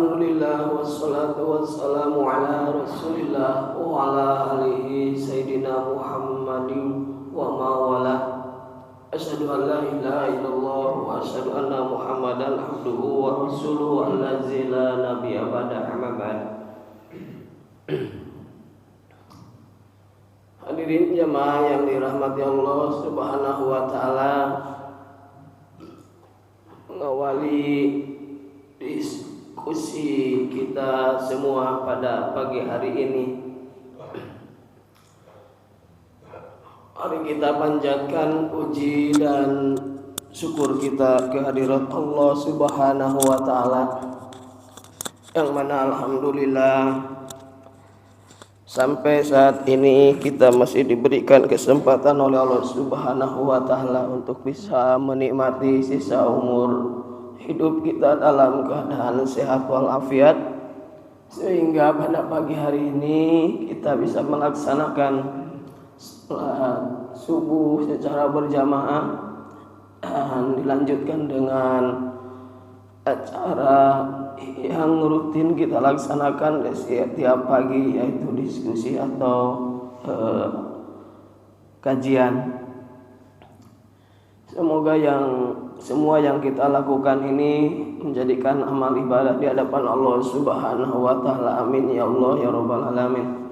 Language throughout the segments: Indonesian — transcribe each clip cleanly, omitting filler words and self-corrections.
Alhamdulillah wassalatu wassalamu ala Rasulillah wa ala alihi sayyidina Muhammadin wa mawala. Asyhadu an la ilaha illallah wa asyhadu anna Muhammadan abduhu wa rasuluhu allazi la nabiyya ba'da amma ba'd. Hadirin jamaah yang dirahmati Allah Subhanahu wa taala, mengawali diskusi kita semua pada pagi hari ini. Mari kita panjatkan puji dan syukur kita kehadirat Allah Subhanahu wa taala, yang mana alhamdulillah sampai saat ini kita masih diberikan kesempatan oleh Allah Subhanahu wa taala untuk bisa menikmati sisa umur hidup kita dalam keadaan sehat walafiat, sehingga pada pagi hari ini kita bisa melaksanakan salat subuh secara berjamaah dan dilanjutkan dengan acara yang rutin kita laksanakan setiap pagi, yaitu diskusi atau kajian. Semoga semua yang kita lakukan ini menjadikan amal ibadah di hadapan Allah Subhanahu wa taala. Amin ya Allah ya rabbal alamin.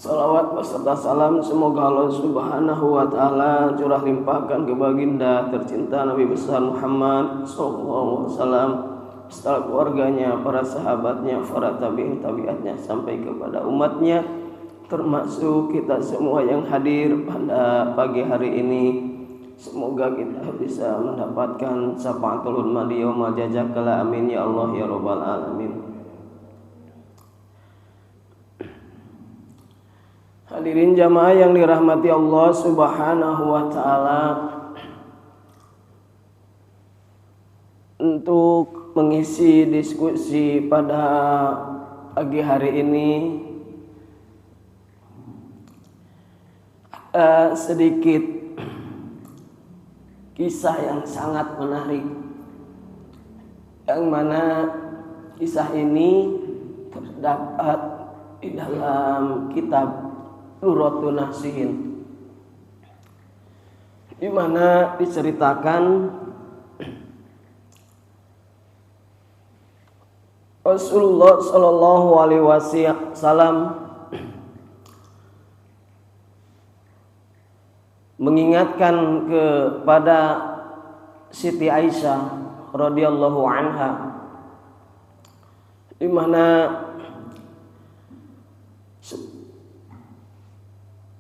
Salawat beserta salam semoga Allah Subhanahu wa taala curah limpahkan ke baginda tercinta Nabi besar Muhammad sallallahu alaihi wasallam, beserta keluarganya, para sahabatnya, para tabi'in tabi'atnya sampai kepada umatnya, termasuk kita semua yang hadir pada pagi hari ini. Semoga kita bisa mendapatkan syafaatul hurmati yaumil jazakala. Amin ya Allah ya rabbal alamin. Hadirin jamaah yang dirahmati Allah Subhanahu wa taala, untuk mengisi diskusi pada pagi hari ini ada sedikit kisah yang sangat menarik, yang mana kisah ini terdapat di dalam kitab Nurratun Nasihin, di mana diceritakan Rasulullah Shallallahu Alaihi Wasallam mengingatkan kepada Siti Aisyah radhiyallahu anha, di mana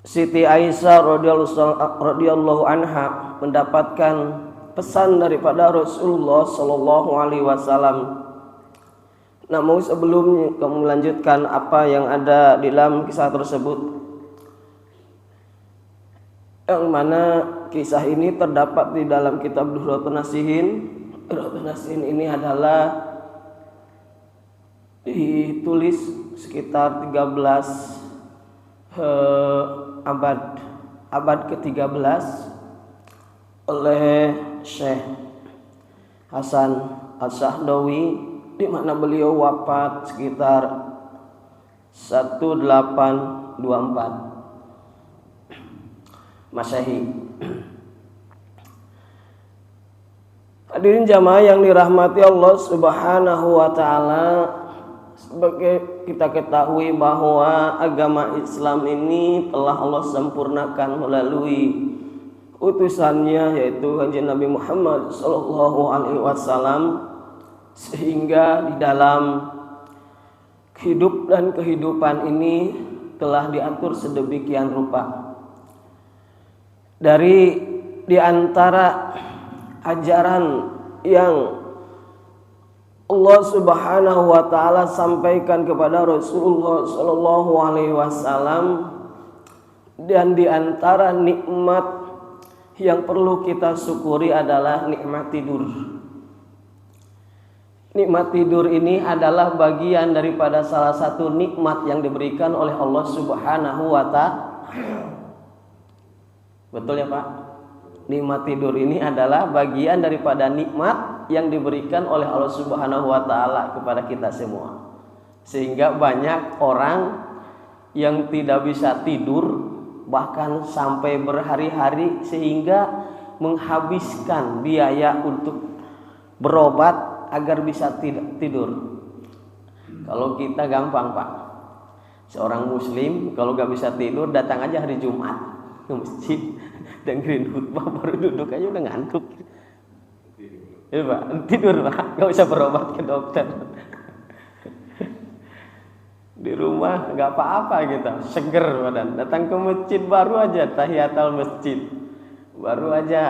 Siti Aisyah radhiyallahu anha mendapatkan pesan daripada Rasulullah Shallallahu Alaihi Wasallam. Namun sebelum kamu melanjutkan apa yang ada di dalam kisah tersebut, yang mana kisah ini terdapat di dalam kitab Nurratun Nasihin. Nurratun Nasihin ini adalah ditulis sekitar 13 abad ke-13 oleh Syekh Hasan Ash-Shahdawi, di mana beliau wafat sekitar 1824 Masehi. Hadirin jamaah yang dirahmati Allah Subhanahu wa taala, sebagai kita ketahui bahwa agama Islam ini telah Allah sempurnakan melalui utusannya, yaitu Kanjeng Nabi Muhammad sallallahu alaihi wasallam, sehingga di dalam kehidupan ini telah diatur sedemikian rupa. Di antara ajaran yang Allah Subhanahu wa taala sampaikan kepada Rasulullah sallallahu alaihi wasallam, dan di antara nikmat yang perlu kita syukuri adalah nikmat tidur. Nikmat tidur ini adalah bagian daripada salah satu nikmat yang diberikan oleh Allah Subhanahu wa taala. Betul ya Pak? Nikmat tidur ini adalah bagian daripada nikmat yang diberikan oleh Allah Subhanahu wa taala kepada kita semua. Sehingga banyak orang yang tidak bisa tidur bahkan sampai berhari-hari sehingga menghabiskan biaya untuk berobat agar bisa tidur. Kalau kita gampang, Pak. Seorang muslim kalau gak bisa tidur datang aja hari Jumat ke masjid, dengerin khutbah, baru duduk aja udah ngantuk. Iya Pak, tidur Pak, gak usah berobat ke dokter. Di rumah gak apa-apa kita, seger badan. Datang ke masjid baru aja tahiyatul masjid, baru aja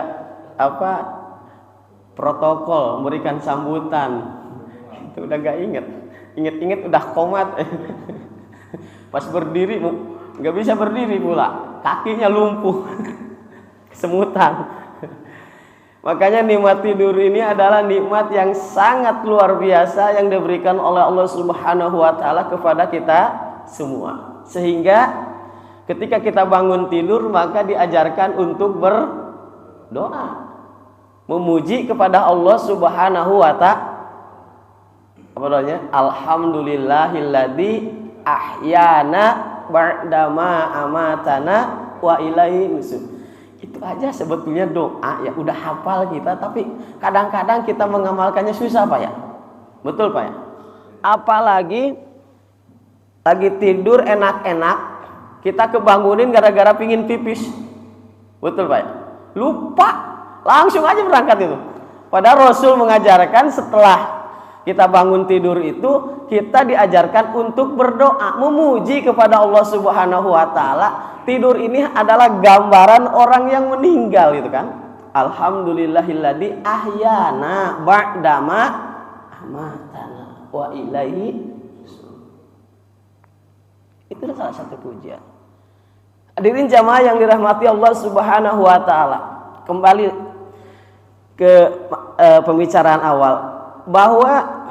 protokol memberikan sambutan, itu udah gak inget udah komat. Pas berdiri gak bisa berdiri pula, kakinya lumpuh, kesemutan. Makanya nikmat tidur ini adalah nikmat yang sangat luar biasa yang diberikan oleh Allah Subhanahu wa taala kepada kita semua. Sehingga ketika kita bangun tidur maka diajarkan untuk berdoa, memuji kepada Allah Subhanahu wa taala. Apa doanya? Alhamdulillahilladzi ahyana ba'dama amatana wa ilaihi nusur. Itu aja sebetulnya doa ya, udah hafal kita, tapi kadang-kadang kita mengamalkannya susah Pak ya. Betul Pak ya. Apalagi lagi tidur enak-enak, kita kebangunin gara-gara pingin pipis. Betul Pak ya. Lupa, langsung aja berangkat itu. Padahal Rasul mengajarkan setelah kita bangun tidur itu kita diajarkan untuk berdoa, memuji kepada Allah Subhanahu wa taala. Tidur ini adalah gambaran orang yang meninggal gitu kan. Alhamdulillahilladzi ahyana ba'dama amatana wa ilaihi nusur. Itu salah satu pujian. Hadirin jamaah yang dirahmati Allah Subhanahu wa taala. Kembali ke pembicaraan awal bahwa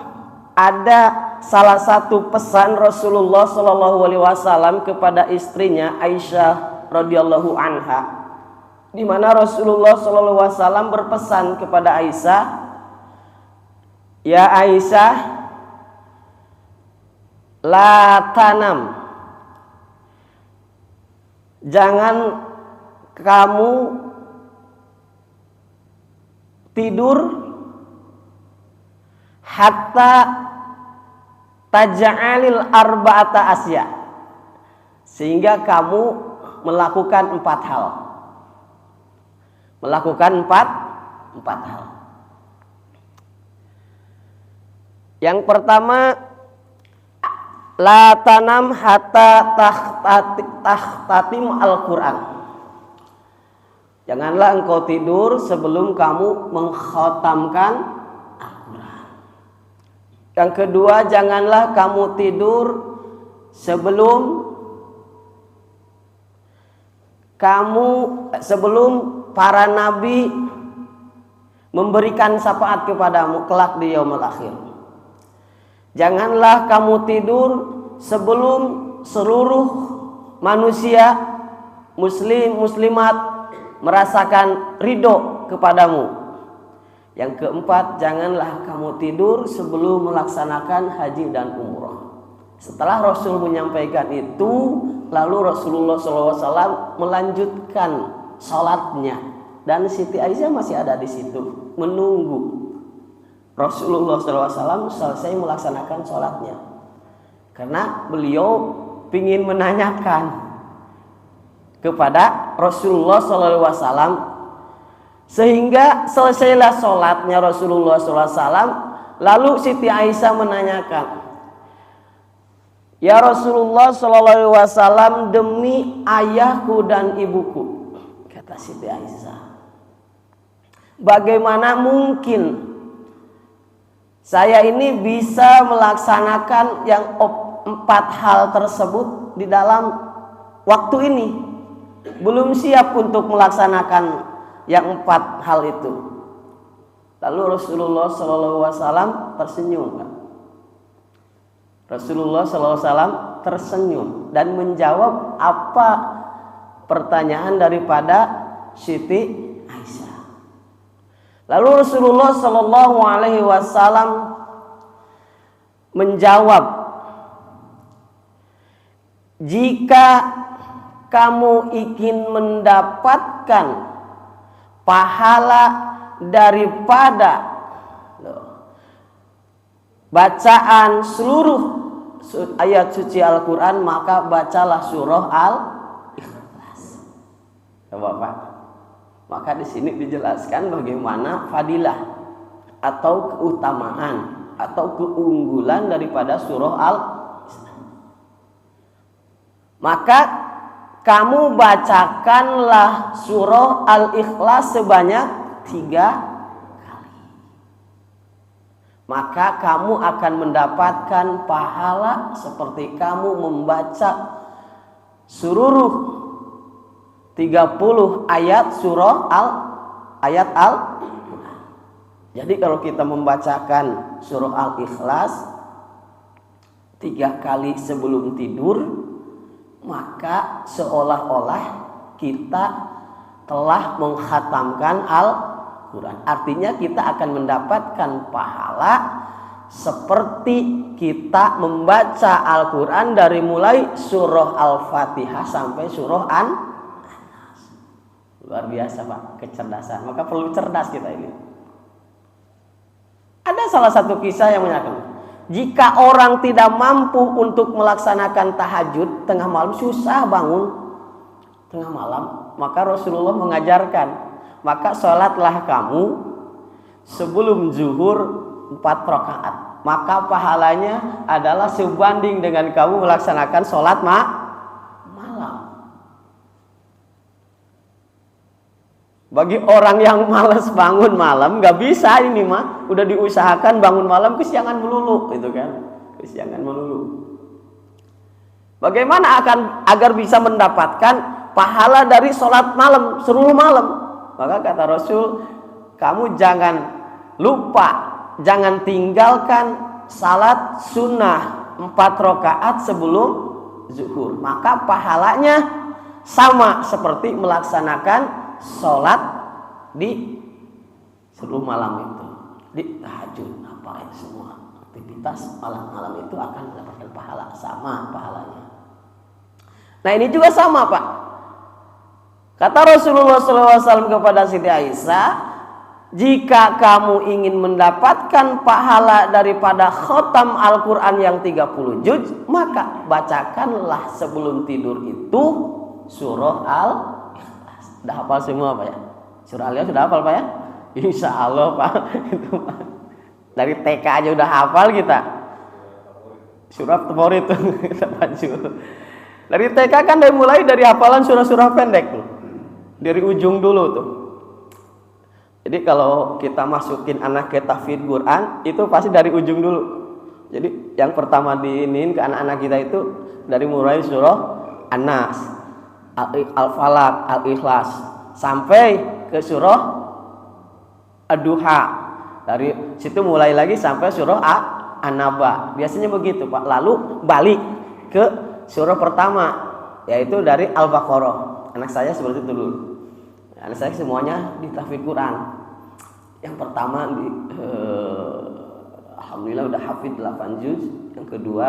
ada salah satu pesan Rasulullah Shallallahu Alaihi Wasallam kepada istrinya Aisyah radhiyallahu anha, di mana Rasulullah Shallallahu Alaihi Wasallam berpesan kepada Aisyah, ya Aisyah, la tanam, jangan kamu tidur hatta taj'alil arba'ata asya, sehingga kamu melakukan 4 hal. Melakukan empat hal. Yang pertama, la tanam hatta tahtatim al-Quran. Janganlah engkau tidur sebelum kamu mengkhatamkan. Yang kedua, janganlah kamu tidur sebelum para nabi memberikan syafaat kepadamu kelak di yaumul akhir. Janganlah kamu tidur sebelum seluruh manusia muslim muslimat merasakan ridho kepadamu. Yang keempat, janganlah kamu tidur sebelum melaksanakan haji dan umroh. Setelah Rasul menyampaikan itu, lalu Rasulullah SAW melanjutkan sholatnya, dan Siti Aisyah masih ada di situ menunggu Rasulullah SAW selesai melaksanakan sholatnya, karena beliau ingin menanyakan kepada Rasulullah SAW. Sehingga selesailah sholatnya Rasulullah SAW. Lalu Siti Aisyah menanyakan, ya Rasulullah SAW, demi ayahku dan ibuku, kata Siti Aisyah, bagaimana mungkin saya ini bisa melaksanakan yang 4 hal tersebut di dalam waktu ini? Belum siap untuk melaksanakan yang 4 hal itu. Lalu Rasulullah SAW tersenyum. Rasulullah SAW tersenyum dan menjawab apa pertanyaan daripada Siti Aisyah. Lalu Rasulullah Shallallahu Alaihi Wasallam menjawab, jika kamu ingin mendapatkan pahala daripada bacaan seluruh ayat suci Al-Quran, maka bacalah surah Al-Ikhlas. Bapak, maka di sini dijelaskan bagaimana fadilah atau keutamaan atau keunggulan daripada surah Al-Ikhlas. Maka kamu bacakanlah surah Al-Ikhlas sebanyak 3 kali. Maka kamu akan mendapatkan pahala seperti kamu membaca seluruh 30 ayat surah ayat Al-Quran. Jadi kalau kita membacakan surah Al-Ikhlas 3 kali sebelum tidur, maka seolah-olah kita telah menghatamkan Al-Quran. Artinya kita akan mendapatkan pahala seperti kita membaca Al-Quran dari mulai surah Al-Fatihah sampai surah An-Nas. Luar biasa Pak, kecerdasan. Maka perlu cerdas kita ini. Ada salah satu kisah yang menyatakan, jika orang tidak mampu untuk melaksanakan tahajud tengah malam, susah bangun tengah malam, maka Rasulullah mengajarkan, maka sholatlah kamu sebelum zuhur 4 rakaat, maka pahalanya adalah sebanding dengan kamu melaksanakan sholat malam. Bagi orang yang malas bangun malam, gak bisa ini mah, udah diusahakan bangun malam kesiangan melulu, gitu kan, kesiangan melulu. Bagaimana agar bisa mendapatkan pahala dari sholat malam, seluruh malam? Maka kata Rasul, kamu jangan lupa, jangan tinggalkan salat sunnah 4 rakaat sebelum zuhur. Maka pahalanya sama seperti melaksanakan sholat di seluruh malam itu, di tahajud, apa itu semua aktivitas malam-malam itu akan mendapatkan pahala, sama pahalanya. Nah ini juga sama Pak. Kata Rasulullah SAW kepada Siti Aisyah, jika kamu ingin mendapatkan pahala daripada khotam Al-Quran yang 30 juz, maka bacakanlah sebelum tidur itu surah Al-Ikhlas. Sudah hafal semua Pak ya? Surah Al-Ikhlas sudah hafal Pak ya? Insya Allah Pak. Itu Pak. Dari TK aja udah hafal kita. Surah favorit tuh kita maju. Dari TK kan mulai dari hafalan surah-surah pendek tuh. Dari ujung dulu tuh. Jadi kalau kita masukin anak ke tahfidz Quran, itu pasti dari ujung dulu. Jadi yang pertama diinin ke anak-anak kita itu dari mulai surah An-Nas, Al-Falaq, Al-Ikhlas, sampai ke surah Ad-Duha. Dari situ mulai lagi sampai surah An-Naba. Biasanya begitu Pak. Lalu balik ke surah pertama, yaitu dari Al-Baqarah. Anak saya seperti itu dulu. Anak saya semuanya di tahfidz Quran. Yang pertama alhamdulillah udah hafidz 8 juz. Yang kedua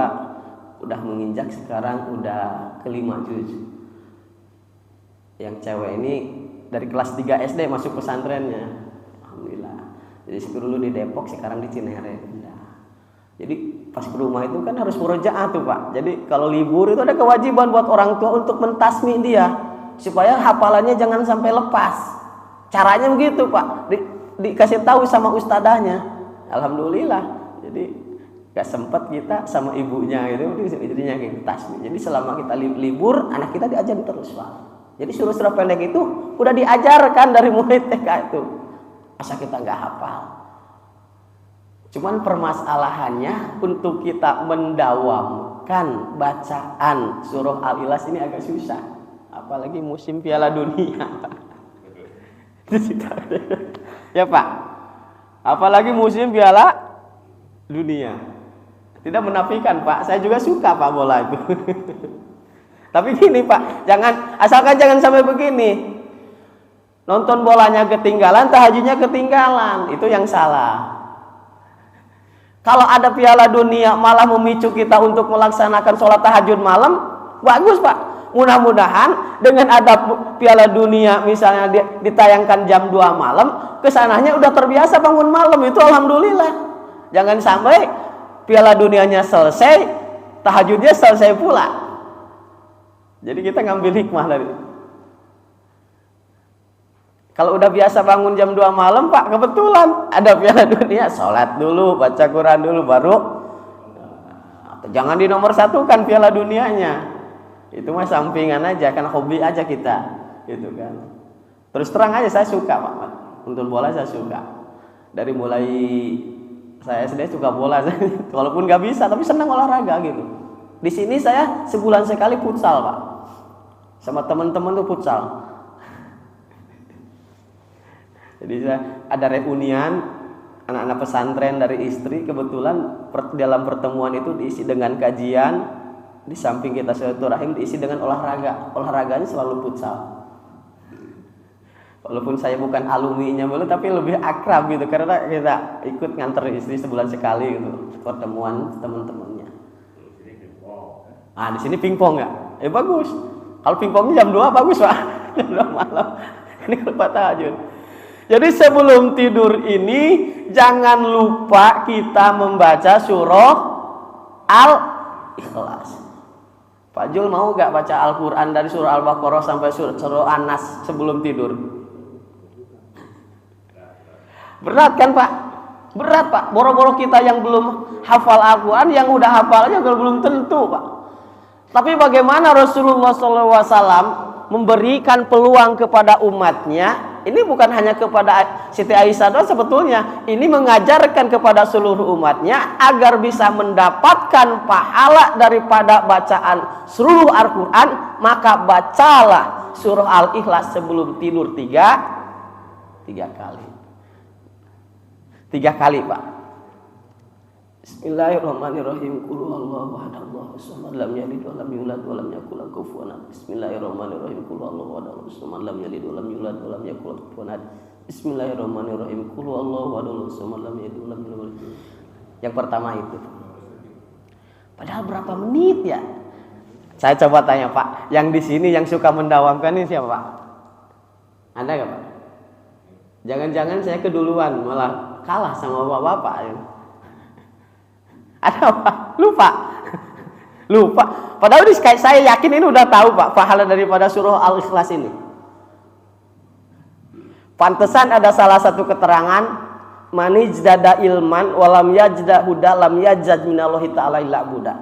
udah menginjak sekarang udah ke 5 juz. Yang cewek ini dari kelas 3 SD masuk pesantrennya. Alhamdulillah. Jadi dulu di Depok, sekarang di Cinere. Jadi pas ke rumah itu kan harus murojaah tuh Pak. Jadi kalau libur itu ada kewajiban buat orang tua untuk mentasmi dia, supaya hafalannya jangan sampai lepas. Caranya begitu Pak, dikasih tahu sama ustadahnya. Alhamdulillah. Jadi gak sempat kita sama ibunya gitu, istrinya kita tasmi. Jadi selama kita libur, anak kita diajarin terus Pak. Jadi surah-surah pendek itu udah diajarkan dari mulai TK itu. Asal kita gak hafal. Cuman permasalahannya untuk kita mendawamkan bacaan surah Al-Ikhlas ini agak susah. Apalagi musim Piala Dunia. Ya Pak. Apalagi musim Piala Dunia. Tidak menafikan Pak, saya juga suka Pak bola itu. Tapi gini Pak, asalkan jangan sampai begini. Nonton bolanya ketinggalan, tahajudnya ketinggalan. Itu yang salah. Kalau ada Piala Dunia malah memicu kita untuk melaksanakan sholat tahajud malam, bagus Pak. Mudah-mudahan dengan ada Piala Dunia misalnya ditayangkan jam 2 malam, kesananya udah terbiasa bangun malam, itu alhamdulillah. Jangan sampai Piala Dunianya selesai, tahajudnya selesai pula. Jadi kita ngambil hikmah dari itu. Kalau udah biasa bangun jam 2 malam Pak, kebetulan ada Piala Dunia, sholat dulu, baca Quran dulu, baru jangan dinomor satukan Piala Dunianya. Itu mah sampingan aja, kan hobi aja kita, gitu kan. Terus terang aja saya suka Pak, nonton bola saya suka. Dari mulai saya SD suka bola, walaupun nggak bisa, tapi senang olahraga gitu. Di sini saya sebulan sekali futsal Pak, sama teman-teman tuh futsal. Jadi ada reunian anak-anak pesantren dari istri, kebetulan dalam pertemuan itu diisi dengan kajian, di samping kita silaturahim diisi dengan olahraga. Olahraganya selalu futsal. Walaupun saya bukan alumninya dulu, tapi lebih akrab gitu karena kita ikut nganter istri sebulan sekali gitu pertemuan teman-temannya. Di sini pingpong ya? Bagus. Kalau pingpongnya jam 2 bagus Pak. Jam 2 malam. Ini kalau tahajud. Jadi sebelum tidur ini jangan lupa kita membaca surah Al-Ikhlas. Pak Jul mau gak baca Al-Quran dari surah Al-Baqarah sampai surah An-Nas sebelum tidur? Berat kan Pak? Berat Pak. Boro-boro kita yang belum hafal Al-Quran, yang udah hafalnya belum tentu Pak. Tapi bagaimana Rasulullah SAW memberikan peluang kepada umatnya? Ini bukan hanya kepada Siti Aisyah doang sebetulnya. Ini mengajarkan kepada seluruh umatnya agar bisa mendapatkan pahala daripada bacaan seluruh Al-Quran. Maka bacalah surah Al-Ikhlas sebelum tidur tiga kali. 3 kali Pak. Bismillahirrahmanirrahim. Qul huwallahu ahad, Allahu samad, lam yalid wa lam yulad wa lam yakul lahu kufuwan ahad. Bismillahirrahmanirrahim. Qul huwallahu ahad, Allahu samad, lam yalid wa lam yulad wa lam yakul lahu kufuwan ahad. Bismillahirrahmanirrahim. Qul huwallahu ahad, Allahu samad, lam yalid wa lam yulad. Yang pertama itu. Padahal berapa menit ya? Saya coba tanya Pak, yang di sini yang suka mendawamkan ini siapa Pak? Ada enggak Pak? Jangan-jangan saya keduluan malah kalah sama bapak-bapak ya. Ada Pak? Lupa. Padahal saya yakin ini udah tahu Pak pahala daripada surah Al-Ikhlas ini. Pantesan ada salah satu keterangan, manijdada ilman walam yajda huda lam yajad minallahi ta'ala illa buda.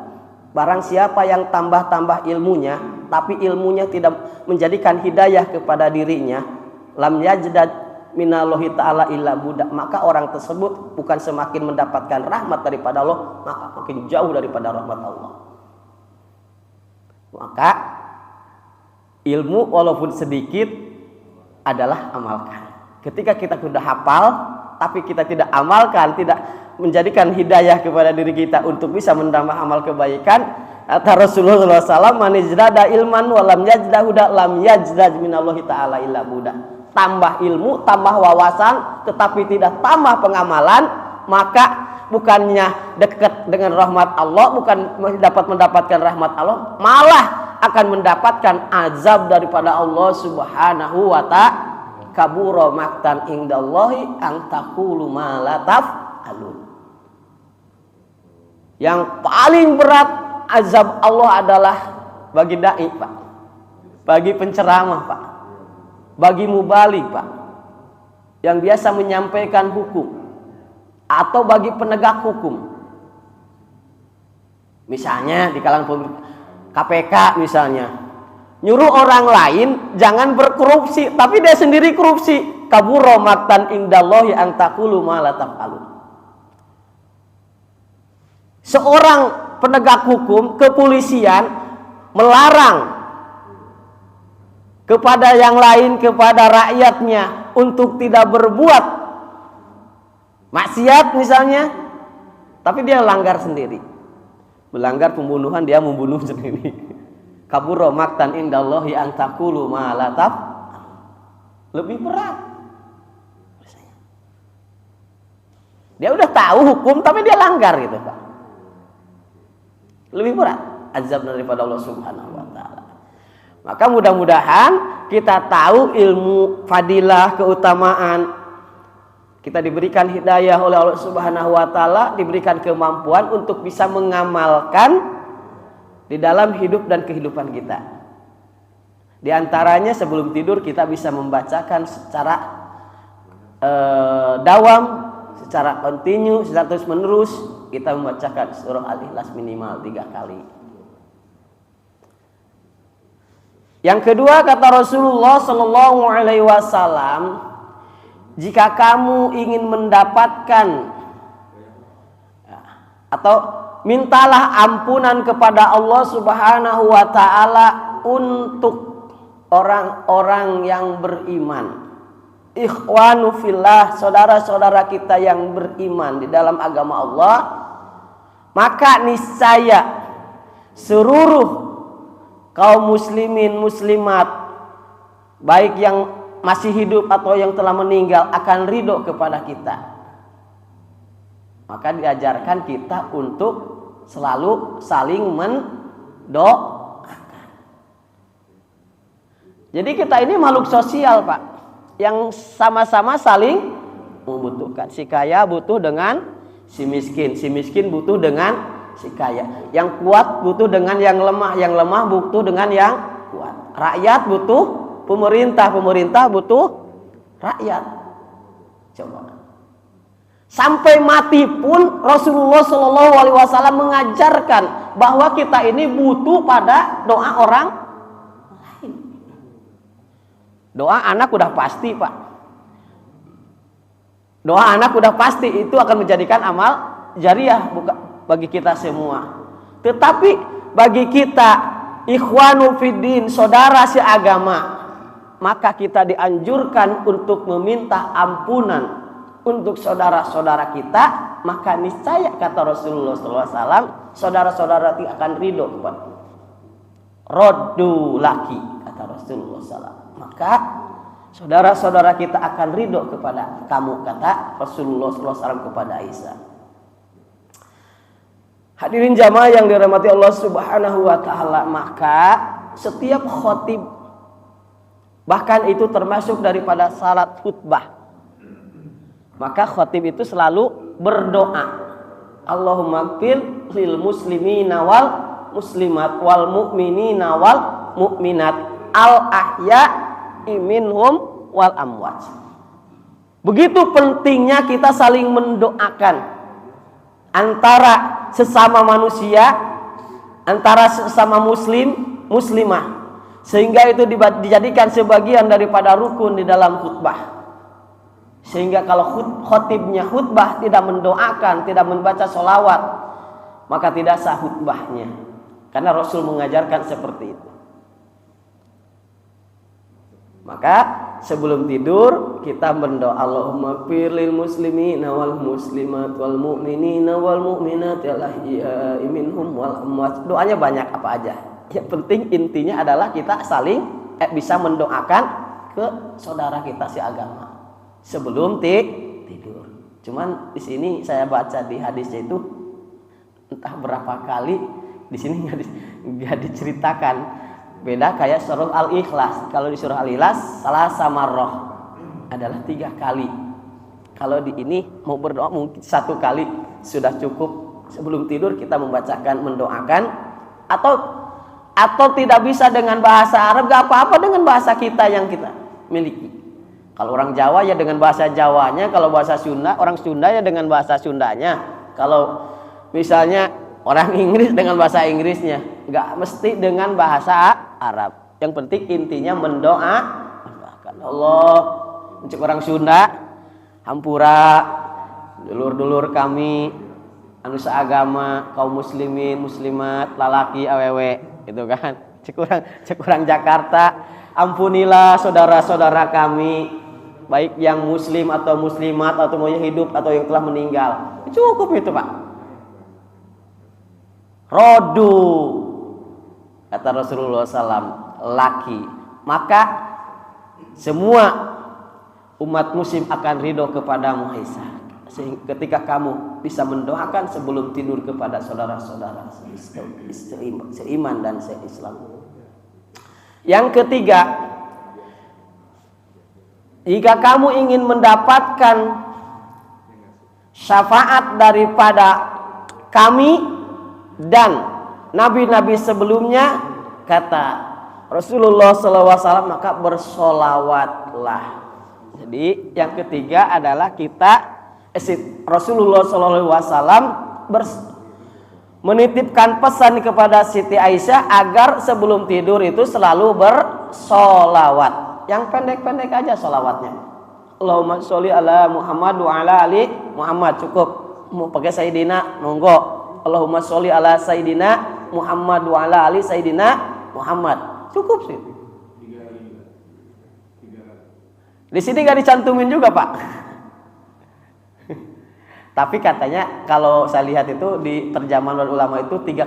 Barang siapa yang tambah-tambah ilmunya, tapi ilmunya tidak menjadikan hidayah kepada dirinya, lam yajda minallahi ta'ala illa budak, maka orang tersebut bukan semakin mendapatkan rahmat daripada Allah, maka makin jauh daripada rahmat Allah. Maka ilmu walaupun sedikit adalah amalkan. Ketika kita sudah hafal tapi kita tidak amalkan, tidak menjadikan hidayah kepada diri kita untuk bisa menambah amal kebaikan, kata Rasulullah SAW, manizdada ilman walam yajda huda lam yajda minallahi ta'ala illa budak. Tambah ilmu, tambah wawasan, tetapi tidak tambah pengamalan, maka bukannya dekat dengan rahmat Allah, bukan mendapatkan rahmat Allah, malah akan mendapatkan azab daripada Allah Subhanahu wa ta'ala. Kabura maktan indallahi an taqulu ma la taf'alun. Yang paling berat azab Allah adalah bagi dai Pak, bagi penceramah Pak, bagi mubalik Pak, yang biasa menyampaikan hukum, atau bagi penegak hukum. Misalnya di kalangan KPK misalnya, nyuruh orang lain jangan berkorupsi, tapi dia sendiri korupsi. Kabura maktan indallahi an taqulu ma la taf'alun. Seorang penegak hukum, kepolisian melarang kepada yang lain, kepada rakyatnya untuk tidak berbuat maksiat misalnya, tapi dia langgar sendiri. Melanggar pembunuhan, dia membunuh sendiri. Kabura maktan indallahi an taqulu ma la taf'alun. lebih berat. Dia udah tahu hukum tapi dia langgar gitu Pak. Lebih berat azab daripada Allah Subhanahu wa taala. Maka mudah-mudahan kita tahu ilmu fadilah, keutamaan. Kita diberikan hidayah oleh Allah Subhanahu wa taala, diberikan kemampuan untuk bisa mengamalkan di dalam hidup dan kehidupan kita. Di antaranya sebelum tidur kita bisa membacakan secara dawam, secara kontinu, secara terus menerus kita membacakan surah Al-Ikhlas minimal 3 kali. Yang kedua kata Rasulullah Shallallahu Alaihi Wasallam, jika kamu ingin mendapatkan atau mintalah ampunan kepada Allah Subhanahu wa taala untuk orang-orang yang beriman. Ikhwanu fillah, saudara-saudara kita yang beriman di dalam agama Allah, maka niscaya seluruh kaum muslimin muslimat baik yang masih hidup atau yang telah meninggal akan ridho kepada kita. Maka diajarkan kita untuk selalu saling mendoakan. Jadi kita ini makhluk sosial Pak, yang sama-sama saling membutuhkan. Si kaya butuh dengan si miskin butuh dengan si kaya. Yang kuat butuh dengan yang lemah butuh dengan yang kuat. Rakyat butuh pemerintah butuh rakyat. Coba. Sampai mati pun Rasulullah Shallallahu Alaihi Wasallam mengajarkan bahwa kita ini butuh pada doa orang lain. Doa anak udah pasti Pak. Doa anak udah pasti itu akan menjadikan amal jariah bagi kita semua. Tetapi bagi kita ikhwanu fiddin, saudara seagama, maka kita dianjurkan untuk meminta ampunan untuk saudara-saudara kita, maka niscaya kata Rasulullah SAW, saudara-saudara akan ridho kepada Roddu laki, kata Rasulullah SAW. Maka saudara-saudara kita akan ridho kepada kamu, kata Rasulullah SAW kepada Aisyah. Hadirin jamaah yang dirahmati Allah Subhanahu wa taala, maka setiap khatib, bahkan itu termasuk daripada salat khutbah, maka khatib itu selalu berdoa, Allahumma ighfir lil muslimina wal muslimat wal mu'minina wal mu'minat al ahya'i minhum wal amwat. Begitu pentingnya kita saling mendoakan antara sesama manusia, antara sesama muslim muslimah, sehingga itu dijadikan sebagian daripada rukun di dalam khutbah. Sehingga kalau khatibnya khutbah tidak mendoakan, tidak membaca sholawat, maka tidak sah khutbahnya. Karena Rasul mengajarkan seperti itu. Maka sebelum tidur kita berdoa, Allahumma ighfir lil muslimina wal muslimat wal mu'minina wal mu'minat al ahya'i minhum wal amwat. Doanya banyak apa aja. Yang penting intinya adalah kita saling bisa mendoakan ke saudara kita seagama sebelum tidur. Cuman di sini saya baca di hadisnya itu entah berapa kali di sini nggak diceritakan. Beda kayak surah Al-Ikhlas. Kalau di surah Al-Ikhlas salah samarroh adalah 3 kali. Kalau di ini mau berdoa mungkin 1 kali sudah cukup. Sebelum tidur kita membacakan, mendoakan, atau tidak bisa dengan bahasa Arab, gak apa-apa dengan bahasa kita yang kita miliki. Kalau orang Jawa ya dengan bahasa Jawanya, kalau bahasa Sunda, orang Sunda ya dengan bahasa Sundanya. Kalau misalnya orang Inggris dengan bahasa Inggrisnya, nggak mesti dengan bahasa Arab. Yang penting intinya mendoakan Allah. Untuk orang Sunda, hampura dulur-dulur kami anu seagama, kaum muslimin muslimat, lalaki awewe, gitu kan. Cek orang Jakarta, ampunilah saudara-saudara kami, baik yang muslim atau muslimat atau yang hidup atau yang telah meninggal. Cukup itu Pak. Rodu, kata Rasulullah SAW, laki. Maka semua umat muslim akan ridho kepadamu Aisyah. Sehingga ketika kamu bisa mendoakan sebelum tidur kepada saudara-saudara seiman dan seislam. Yang ketiga, jika kamu ingin mendapatkan syafaat daripada kami dan nabi-nabi sebelumnya, kata Rasulullah SAW, maka bersolawatlah. Jadi yang ketiga adalah kita Rasulullah SAW menitipkan pesan kepada Siti Aisyah agar sebelum tidur itu selalu bersolawat. Yang pendek-pendek aja solawatnya. Allahumma sholli ala Muhammad wa ala ali Muhammad, cukup. Mau pakai Sayyidina, monggo. Allahumma sholli ala Sayyidina Muhammad wa ala ali Sayyidina Muhammad, cukup sih. Di sini nggak dicantumin juga, Pak. Tapi katanya kalau saya lihat itu di terjemahan ulama itu 3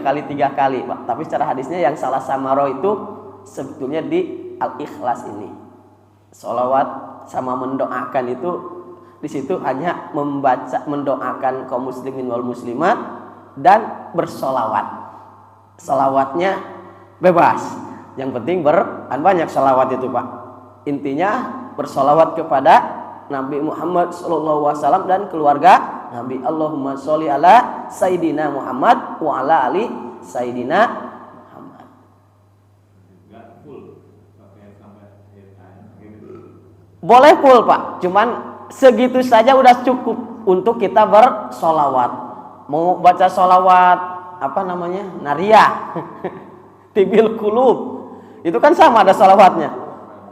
kali, Pak. Tapi secara hadisnya yang salah samaro itu sebetulnya di Al-Ikhlas ini. Sholawat sama mendoakan itu di situ hanya mendoakan kaum muslimin wal muslimat dan bersolawat. Solawatnya bebas. Yang penting banyak solawat itu, Pak. Intinya bersolawat kepada Nabi Muhammad SAW dan keluarga Nabi. Allahumma sholli ala Sayyidina Muhammad wa ala ali Sayyidina Muhammad. Boleh full, Pak. Cuman segitu saja udah cukup untuk kita bersolawat. Mau baca solawat apa namanya? Nariyah. Tibil kulub. Itu kan sama ada solawatnya.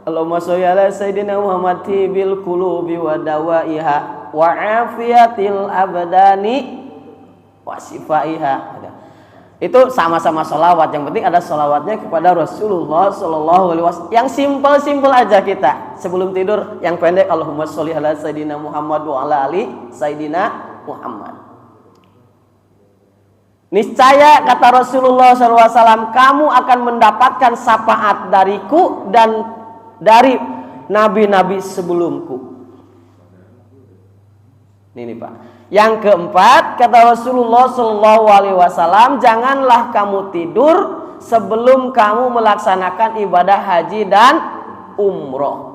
Allahumma sholli ala Sayyidina Muhammad tibil qulubi wa dawaiha wa afiyatil abdani wa sifaiha. Itu sama-sama sholawat. Yang penting ada sholawatnya kepada Rasulullah Sallallahu Alaihi Wasallam. Yang simpel aja kita sebelum tidur. Yang pendek Allahumma sholli ala Sayyidina Muhammad wa ala ali Sayyidina Muhammad. Niscaya kata Rasulullah SAW, kamu akan mendapatkan syafaat dariku dan dari nabi-nabi sebelumku. Ini Pak. Yang keempat, kata Rasulullah SAW, janganlah kamu tidur sebelum kamu melaksanakan ibadah haji dan umroh.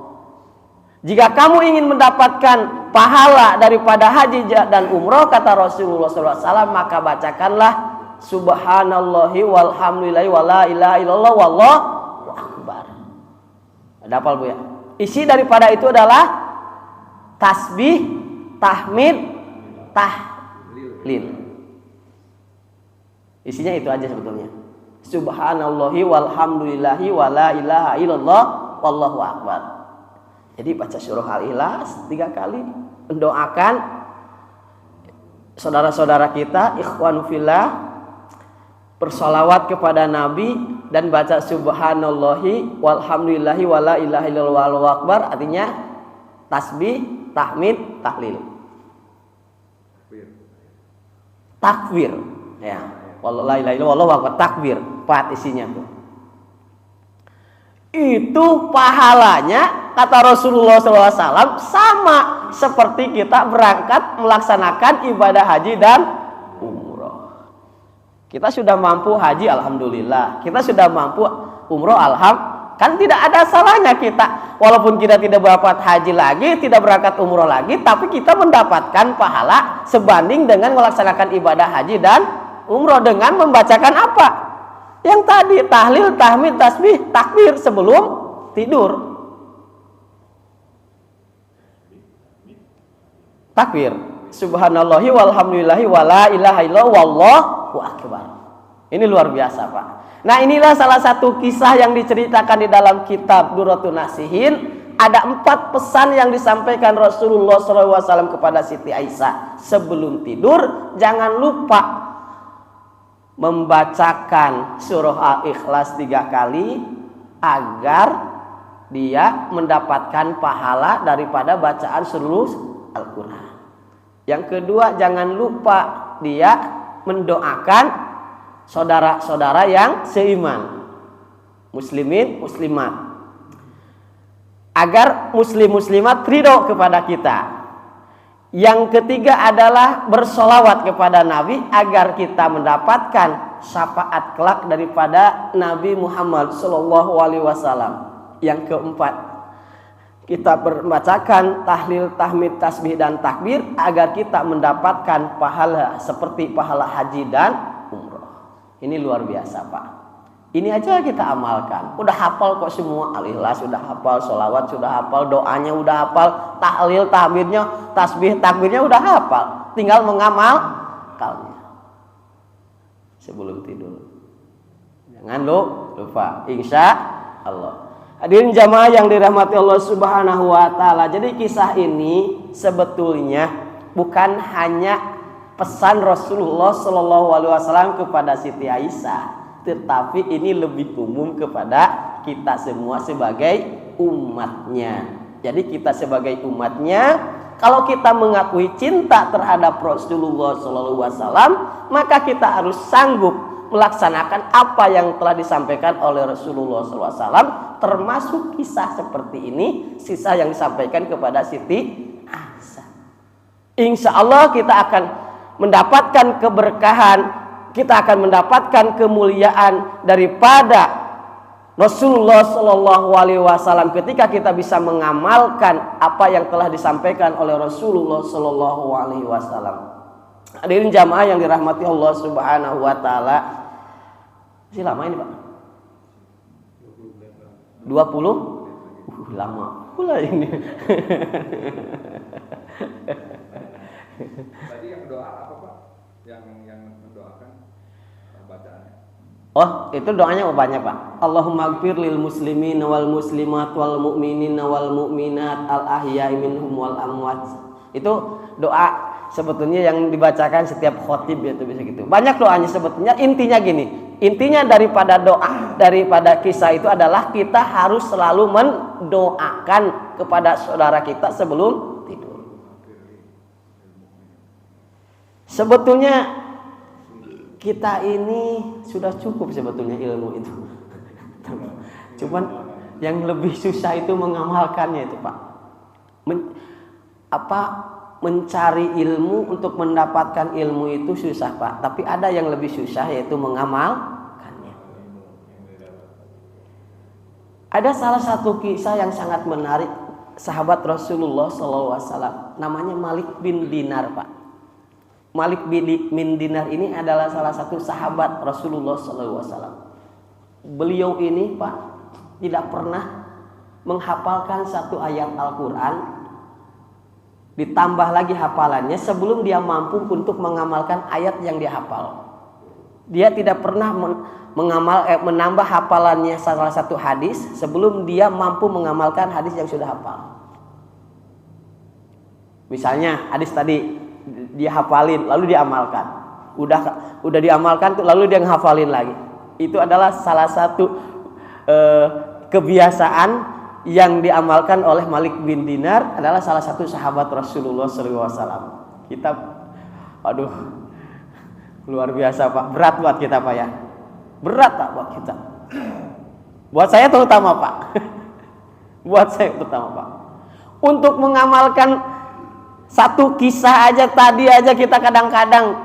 Jika kamu ingin mendapatkan pahala daripada haji dan umroh, kata Rasulullah SAW, maka bacakanlah subhanallahi walhamdulillahi wala ilaha illallah wallahu akbar. Ada apa Bu ya? Isi daripada itu adalah tasbih, tahmid, tahlil. Isinya itu aja sebetulnya. Subhanallahi walhamdulillahi wala ilaha illallah wallahu akbar. Jadi baca surah Al-Ikhlas 3 kali, mendoakan saudara-saudara kita, ikhwan fillah, bersolawat kepada Nabi dan baca subhanallahi walhamdulillahi wala ilaha illallah wallahu akbar, artinya tasbih, tahmid, tahlil. Takbir. Ya. La ilaha illallah wallahu akbar, takbir. 4 isinya tuh. Itu pahalanya kata Rasulullah SAW sama seperti kita berangkat melaksanakan ibadah haji dan umroh. Kita sudah mampu haji, alhamdulillah. Kita sudah mampu umroh, alhamdulillah. Kan tidak ada salahnya kita, walaupun kita tidak berangkat haji lagi, tidak berangkat umroh lagi, tapi kita mendapatkan pahala sebanding dengan melaksanakan ibadah haji dan umroh dengan membacakan apa? Yang tadi, tahlil, tahmid, tasbih, takbir sebelum tidur. Takbir. Subhanallahi walhamdulillahi wala ilaha illallah wallahu akbar. Ini luar biasa, Pak. Nah, inilah salah satu kisah yang diceritakan di dalam kitab Durratun Nasihin. Ada 4 pesan yang disampaikan Rasulullah SAW kepada Siti Aisyah. Sebelum tidur, jangan lupa membacakan surah Al-Ikhlas 3 kali agar dia mendapatkan pahala daripada bacaan seluruh Al-Quran. Yang kedua, jangan lupa dia mendoakan saudara-saudara yang seiman, muslimin, muslimat. agar muslim-muslimat ridho kepada kita. Yang ketiga adalah bersolawat kepada Nabi agar kita mendapatkan syafaat kelak daripada Nabi Muhammad Sallallahu Alaihi Wasallam. Yang keempat, kita membacakan tahlil, tahmid, tasbih dan takbir agar kita mendapatkan pahala seperti pahala haji dan umroh. Ini luar biasa, Pak. Ini aja kita amalkan. Udah hafal kok semua. Al-Ikhlas sudah hafal, sholawat sudah hafal, doanya udah hafal, tahlil, tahmidnya, tasbih, takbirnya udah hafal. Tinggal mengamalkannya sebelum tidur. Jangan lupa, insya Allah. Hadirin jamaah yang dirahmati Allah Subhanahu wa taala. Jadi kisah ini sebetulnya bukan hanya pesan Rasulullah Shallallahu alaihi wasallam kepada Siti Aisyah, tetapi ini lebih umum kepada kita semua sebagai umatnya. Jadi kita sebagai umatnya, kalau kita mengakui cinta terhadap Rasulullah Shallallahu alaihi wasallam, maka kita harus sanggup melaksanakan apa yang telah disampaikan oleh Rasulullah SAW, termasuk kisah seperti ini, kisah yang disampaikan kepada Siti Aisyah. Insya Allah kita akan mendapatkan keberkahan, kita akan mendapatkan kemuliaan daripada Rasulullah SAW ketika kita bisa mengamalkan apa yang telah disampaikan oleh Rasulullah SAW. Hadirin jamaah yang dirahmati Allah Subhanahu wa taala. Masih lama ini, Pak? 20? Lama pula ini. Tadi yang doa apa, Pak? Yang mendoakan bacaannya. Oh, itu doanya banyak, Pak. Allahumma ighfir lil muslimin wal muslimat wal mu'minin wal mu'minat al ahya'i minhum wal amwat. Itu doa sebetulnya yang dibacakan setiap khotib itu bisa gitu. Banyak doanya sebetulnya. Intinya gini, intinya daripada doa, daripada kisah itu adalah kita harus selalu mendoakan kepada saudara kita sebelum tidur. Sebetulnya kita ini sudah cukup sebetulnya ilmu itu. Cuman yang lebih susah itu mengamalkannya itu, Pak. Mencari ilmu untuk mendapatkan ilmu itu susah, Pak. Tapi ada yang lebih susah, yaitu mengamalkannya. Ada salah satu kisah yang sangat menarik sahabat Rasulullah SAW. Namanya Malik bin Dinar, Pak. Malik bin Dinar ini adalah salah satu sahabat Rasulullah SAW. Beliau ini, Pak, tidak pernah menghafalkan satu ayat Al-Quran. Ditambah lagi hafalannya sebelum dia mampu untuk mengamalkan ayat yang dia hafal. Dia tidak pernah menambah hafalannya salah satu hadis sebelum dia mampu mengamalkan hadis yang sudah hafal. Misalnya hadis tadi dia hafalin lalu dia amalkan. Udah diamalkan lalu dia ngehafalin lagi. Itu adalah salah satu kebiasaan yang diamalkan oleh Malik bin Dinar, adalah salah satu sahabat Rasulullah SAW. Kita, aduh, luar biasa, Pak. Berat buat kita, Pak, ya. Berat, Pak, buat kita. Buat saya terutama, Pak. Buat saya terutama, Pak. Untuk mengamalkan satu kisah aja, tadi aja kita kadang-kadang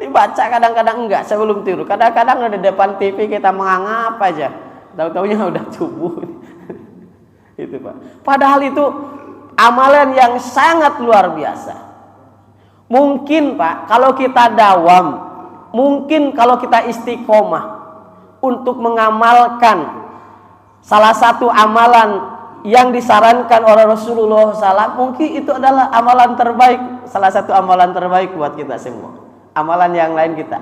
dibaca, kadang-kadang enggak sebelum tidur. Kadang-kadang di depan TV kita mengangap aja. Tahu-taunya udah subuh. Itu, Pak. Padahal itu amalan yang sangat luar biasa. Mungkin, Pak, kalau kita dawam, mungkin kalau kita istiqomah untuk mengamalkan salah satu amalan yang disarankan oleh Rasulullah SAW, mungkin itu adalah amalan terbaik, salah satu amalan terbaik buat kita semua. Amalan yang lain kita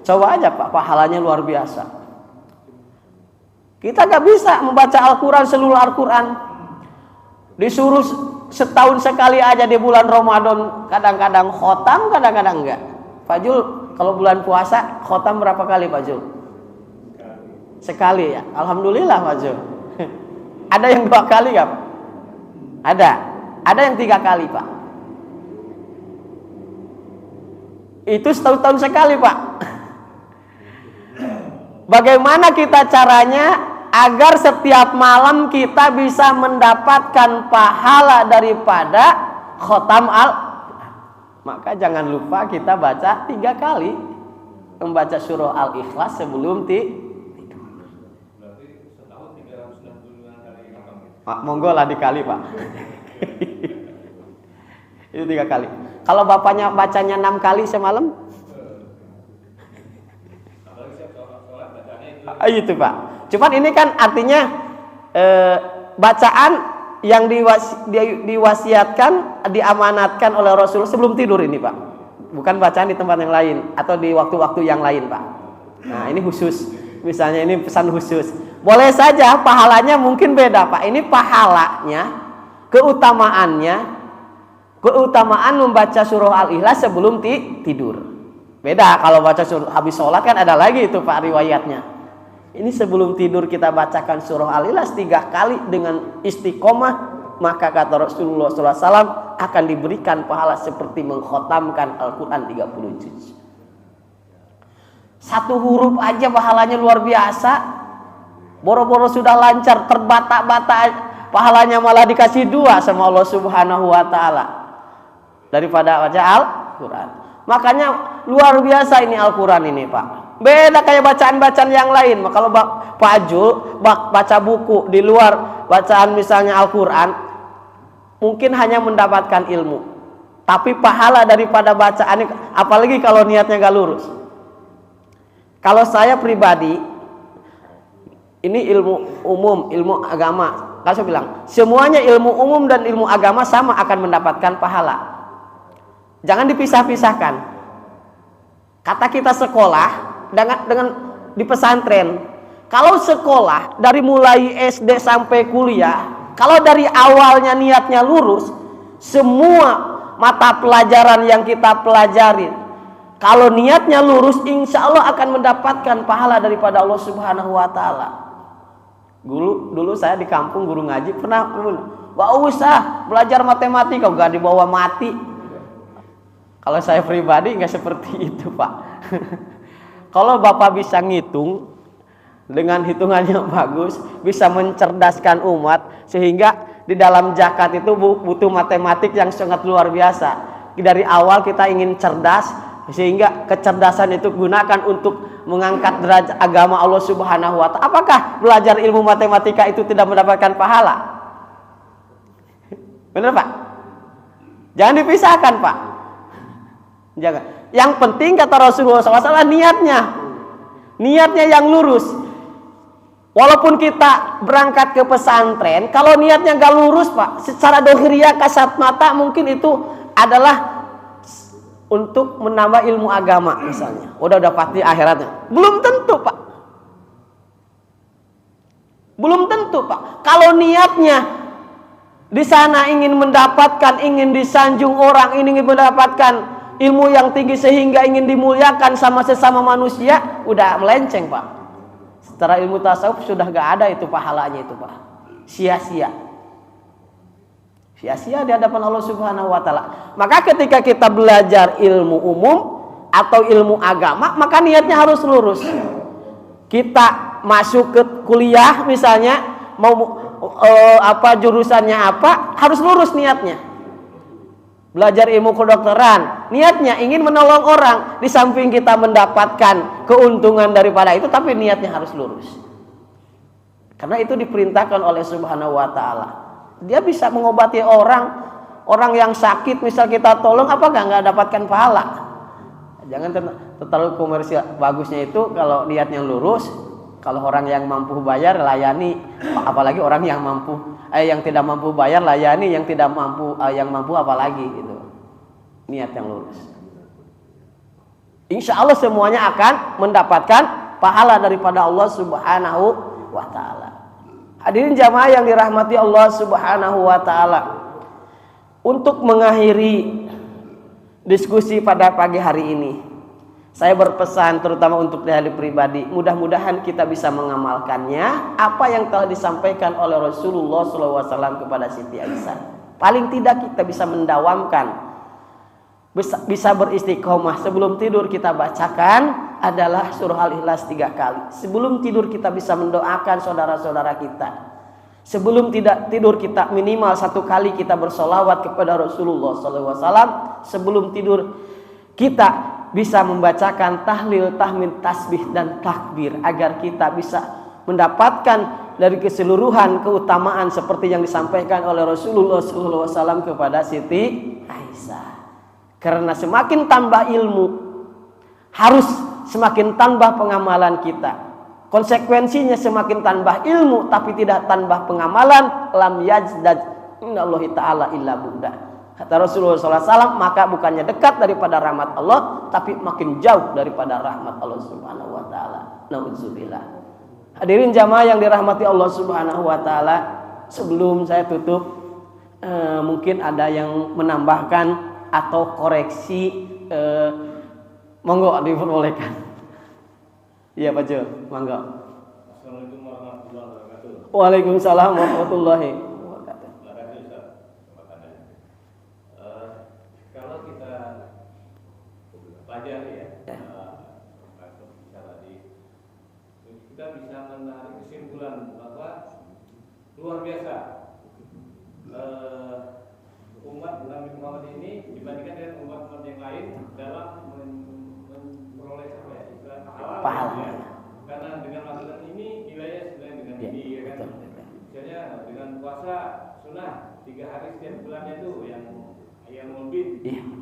coba aja, Pak, pahalanya luar biasa. Kita gak bisa membaca Al-Quran, seluruh Al-Quran. Disuruh setahun sekali aja di bulan Ramadan. Kadang-kadang khotam, kadang-kadang enggak. Pak Jul, kalau bulan puasa khotam berapa kali, Pak Jul? Sekali, ya. Alhamdulillah, Pak Jul. Ada yang 2 kali gak, Pak? Ada yang 3 kali, Pak. Itu setahun sekali, Pak. Bagaimana kita caranya agar setiap malam kita bisa mendapatkan pahala daripada khotam maka jangan lupa kita baca 3 kali, membaca surah Al-Ikhlas sebelum tidur. Monggo lah dikali Pak. Itu 3 kali. Kalau bapaknya bacanya 6 kali semalam, itu Pak. Cuman ini kan artinya bacaan yang diwasiatkan, diamanatkan oleh Rasul sebelum tidur ini Pak. Bukan bacaan di tempat yang lain atau di waktu-waktu yang lain Pak. Nah ini khusus. Misalnya ini pesan khusus. Boleh saja pahalanya mungkin beda Pak. Ini pahalanya, keutamaan membaca surah Al-Ikhlas sebelum tidur. Beda kalau baca surah habis sholat kan ada lagi itu Pak riwayatnya. Ini sebelum tidur kita bacakan surah Al-Ikhlas 3 kali dengan istiqomah, maka kata Rasulullah SAW akan diberikan pahala seperti mengkhotamkan Al-Quran 30 juz. 1 huruf aja pahalanya luar biasa. Boro-boro sudah lancar, terbata-bata, pahalanya malah dikasih 2 sama Allah Subhanahu wa Ta'ala daripada baca Al-Quran. Makanya luar biasa ini Al-Quran ini Pak. Beda kayak bacaan-bacaan yang lain. Kalau Pak Jul baca buku di luar bacaan misalnya Al-Quran, mungkin hanya mendapatkan ilmu, tapi pahala daripada bacaan, apalagi kalau niatnya gak lurus. Kalau saya pribadi, ini ilmu umum, ilmu agama. Kalau saya bilang, semuanya ilmu umum dan ilmu agama sama akan mendapatkan pahala. Jangan dipisah-pisahkan. Kata kita sekolah dengan di pesantren. Kalau sekolah dari mulai SD sampai kuliah, kalau dari awalnya niatnya lurus, semua mata pelajaran yang kita pelajari, kalau niatnya lurus, insya Allah akan mendapatkan pahala daripada Allah Subhanahu wa Ta'ala. Dulu saya di kampung guru ngaji pernah, "Gak usah belajar matematika, gak dibawa mati." Kalau saya pribadi nggak seperti itu Pak. Kalau Bapak bisa ngitung dengan hitungan yang bagus, bisa mencerdaskan umat, sehingga di dalam zakat itu butuh matematik yang sangat luar biasa. Dari awal kita ingin cerdas, sehingga kecerdasan itu gunakan untuk mengangkat derajat agama Allah Subhanahu wa Ta'ala. Apakah belajar ilmu matematika itu tidak mendapatkan pahala? Benar Pak? Jangan dipisahkan Pak. Jangan. Yang penting kata Rasulullah SAW niatnya yang lurus. Walaupun kita berangkat ke pesantren, kalau niatnya gak lurus Pak, secara dohiriyah kasat mata mungkin itu adalah untuk menambah ilmu agama misalnya. Udah pasti akhiratnya. Belum tentu Pak. Belum tentu Pak. Kalau niatnya di sana ingin mendapatkan, ingin disanjung orang, ingin mendapatkan ilmu yang tinggi sehingga ingin dimuliakan sama sesama manusia, udah melenceng Pak. Secara ilmu tasawuf sudah gak ada itu pahalanya itu Pak. Sia-sia. Sia-sia di hadapan Allah Subhanahu wa Ta'ala. Maka ketika kita belajar ilmu umum atau ilmu agama, maka niatnya harus lurus. Kita masuk ke kuliah misalnya, mau jurusannya apa, harus lurus niatnya. Belajar ilmu kedokteran, niatnya ingin menolong orang, di samping kita mendapatkan keuntungan daripada itu, tapi niatnya harus lurus. Karena itu diperintahkan oleh Subhanahu wa Ta'ala. Dia bisa mengobati orang yang sakit, misal kita tolong, apakah nggak dapatkan pahala? Jangan terlalu komersial. Bagusnya itu kalau niatnya lurus. Kalau orang yang mampu bayar layani, apalagi orang yang yang tidak mampu bayar layani, yang tidak mampu yang mampu apalagi gitu. Niat yang lurus. Insya Allah semuanya akan mendapatkan pahala daripada Allah Subhanahu wa Ta'ala. Hadirin jamaah yang dirahmati Allah Subhanahu wa Ta'ala. Untuk mengakhiri diskusi pada pagi hari ini, saya berpesan terutama untuk diri pribadi, mudah-mudahan kita bisa mengamalkannya apa yang telah disampaikan oleh Rasulullah SAW kepada Siti Aisyah. Paling tidak kita bisa mendawamkan, bisa beristiqomah sebelum tidur kita bacakan adalah surah Al-Ikhlas 3 kali. Sebelum tidur kita bisa mendoakan saudara-saudara kita. Sebelum tidur kita minimal 1 kali kita bersolawat kepada Rasulullah SAW. Sebelum tidur kita bisa membacakan tahlil, tahmid, tasbih dan takbir agar kita bisa mendapatkan dari keseluruhan keutamaan seperti yang disampaikan oleh Rasulullah SAW kepada Siti Aisyah. Karena semakin tambah ilmu, harus semakin tambah pengamalan kita. Konsekuensinya semakin tambah ilmu tapi tidak tambah pengamalan, lam yazdad innallahi ta'ala illa bu'da. Kata Rasulullah SAW, maka bukannya dekat daripada rahmat Allah, tapi makin jauh daripada rahmat Allah Subhanahu wa ta'ala. Nauzubillah. Hadirin jamaah yang dirahmati Allah Subhanahu wa ta'ala, sebelum saya tutup, mungkin ada yang menambahkan atau koreksi, monggo diperbolehkan. Iya Pak Jo, monggo. Assalamualaikum warahmatullahi wabarakatuh. Waalaikumsalam warahmatullahi wabarakatuh. Terima kasih Ustaz kesempatannya. Kalau kita pelajari ya, kita tadi, kita bisa menarik kesimpulan bahwa luar biasa umat Nabi Muhammad ini dibandingkan dengan umat-umat yang lain dalam memperoleh apa ya, pahala. Ya. Karena dengan melakukan ini nilainya sebenarnya dengan ini ya kan. Misalnya dengan puasa sunnah 3 hari setiap bulannya itu yang lebih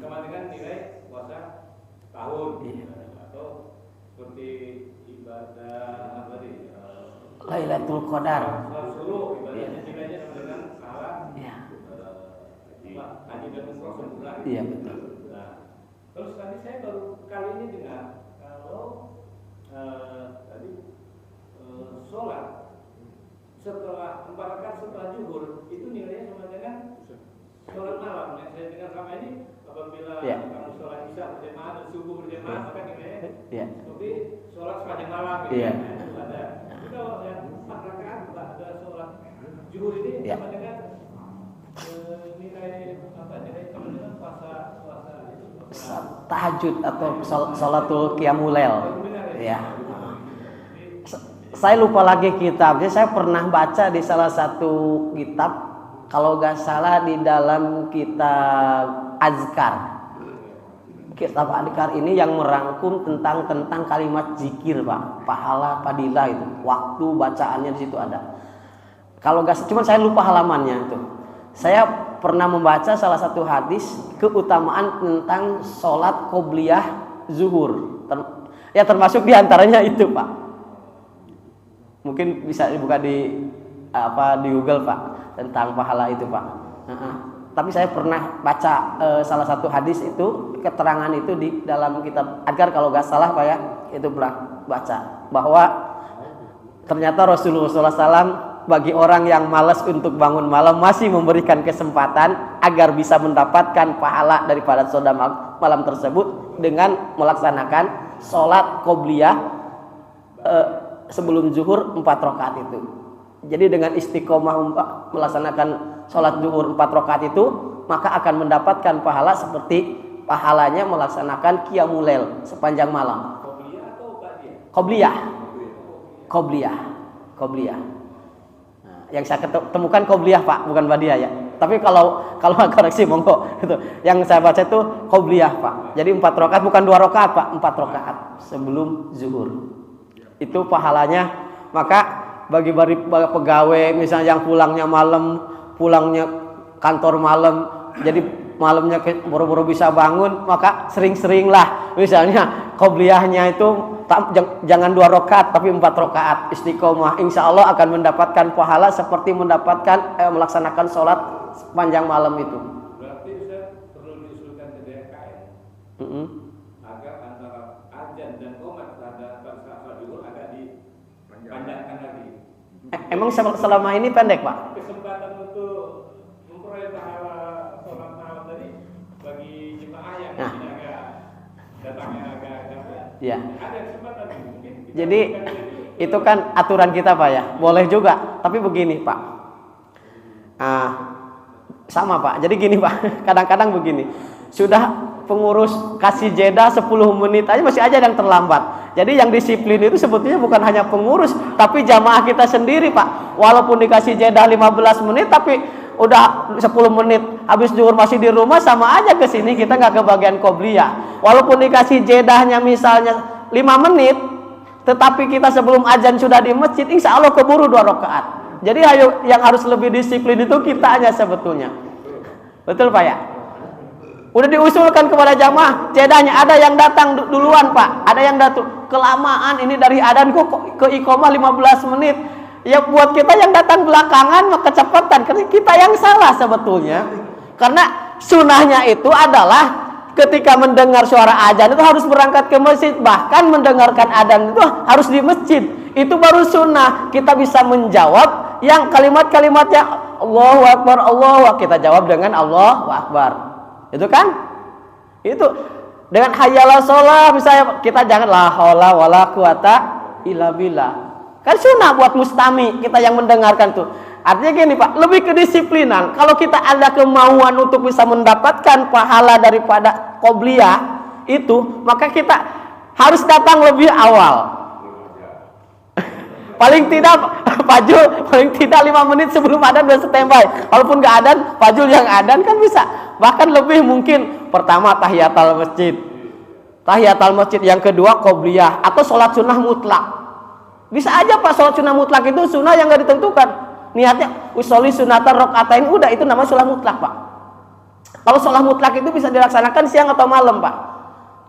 sama dengan nilai puasa tahun atau seperti ibadah apa tadi Lailatul Qadar. Suruh ibadahnya nilainya sama dengan pahala haji dan umroh sempurna. Iya betul. Nah, terus tadi saya baru kali ini dengar kalau tadi sholat setelah 4 rakaat setelah zuhur itu nilainya sama dengan sholat malam. Yang saya dengar selama ini apabila kamu sholat isya berjamaah dan subuh berjamaah maka nilainya seperti sholat sepanjang malam. Itu ada. Tapi kalau yang 4 rakaat ada sholat zuhur ini sama dengan nilai apa? Nilai sama dengan puasa itu. Tahajud atau sholatul qiyamul lail. Ya. Saya lupa lagi kitabnya. Saya pernah baca di salah satu kitab, kalau nggak salah di dalam kitab Azkar. Kitab Azkar ini yang merangkum tentang kalimat zikir, Pak. Pahala, fadilah itu. Waktu bacaannya di situ ada. Kalau nggak, cuman saya lupa halamannya itu. Saya pernah membaca salah satu hadis keutamaan tentang sholat qobliyah zuhur. Ya termasuk diantaranya itu Pak. Mungkin bisa dibuka di Google Pak tentang pahala itu Pak. Tapi saya pernah baca salah satu hadis itu, keterangan itu di dalam kitab Adkar kalau nggak salah Pak ya, itu pernah baca bahwa ternyata Rasulullah SAW bagi orang yang malas untuk bangun malam masih memberikan kesempatan agar bisa mendapatkan pahala daripada sholat malam tersebut dengan melaksanakan sholat qobliyah sebelum zuhur 4 rakaat itu. Jadi dengan istiqomah melaksanakan sholat zuhur 4 rakaat itu, maka akan mendapatkan pahala seperti pahalanya melaksanakan qiyamul lail sepanjang malam. Qobliyah. Yang saya temukan qobliyah Pak, bukan badiah ya. Tapi kalau koreksi monggo gitu. Yang saya baca itu qobliyah Pak. Jadi 4 rakaat bukan 2 rakaat Pak, 4 rakaat sebelum zuhur. Itu pahalanya. Maka bagi pegawai misalnya yang pulangnya kantor malam, jadi malamnya boro-boro bisa bangun, maka sering-seringlah misalnya qobliyahnya itu jangan 2 rakaat tapi 4 rakaat istiqomah, insya Allah akan mendapatkan pahala seperti mendapatkan melaksanakan sholat sepanjang malam itu. Berarti Ustaz perlu diusulkan ke DKM agar antara azan dan qomat pada saat zuhur agak dipanjangkan lagi. Emang selama ini pendek Pak? Kesempatan untuk memperoleh pahala sholat malam tadi bagi jemaah yang agak datangnya agak ya. Ada kesempatan mungkin. Jadi itu kan aturan kita Pak ya, boleh juga. Tapi begini Pak, sama Pak. Jadi gini Pak, kadang-kadang begini. Sudah pengurus kasih jeda 10 menit aja masih aja yang terlambat. Jadi yang disiplin itu sebetulnya bukan hanya pengurus, tapi jamaah kita sendiri, Pak. Walaupun dikasih jeda 15 menit, tapi udah 10 menit habis zuhur masih di rumah, sama aja ke sini kita nggak ke bagian qobliyah. Walaupun dikasih jedahnya misalnya 5 menit, tetapi kita sebelum azan sudah di masjid, insya Allah keburu 2 rakaat. Jadi yang harus lebih disiplin itu kita aja sebetulnya. Betul Pak ya? Udah diusulkan kepada jamaah, jedahnya ada yang datang duluan Pak, ada yang datang kelamaan, ini dari adzan kok ke iqamah 15 menit. Ya buat kita yang datang belakangan mah kecepatan, karena kita yang salah sebetulnya. Karena sunahnya itu adalah ketika mendengar suara adzan itu harus berangkat ke masjid, bahkan mendengarkan adzan itu harus di masjid. Itu baru sunnah. Kita bisa menjawab yang kalimat-kalimatnya Allahu Akbar, Allahu Akbar, kita jawab dengan Allahu Akbar. Itu kan? Itu dengan hayyalah sholat misalnya, kita jangan la haula wala quwata illa billah. Kan sunnah buat mustami kita yang mendengarkan tuh. Artinya gini Pak, lebih kedisiplinan. Kalau kita ada kemauan untuk bisa mendapatkan pahala daripada qobliyah itu, maka kita harus datang lebih awal. Paling tidak Fajul, paling tidak 5 menit sebelum adzan udah standby. Walaupun nggak adzan, Fajul yang adzan kan bisa. Bahkan lebih mungkin pertama tahiyatul masjid. Tahiyatul masjid, yang kedua qobliyah atau sholat sunnah mutlak. Bisa aja Pak, sholat sunnah mutlak itu sunnah yang nggak ditentukan. Niatnya usolli sunatan rokaatain, udah itu namanya sholat mutlak Pak. Kalau sholat mutlak itu bisa dilaksanakan siang atau malam Pak.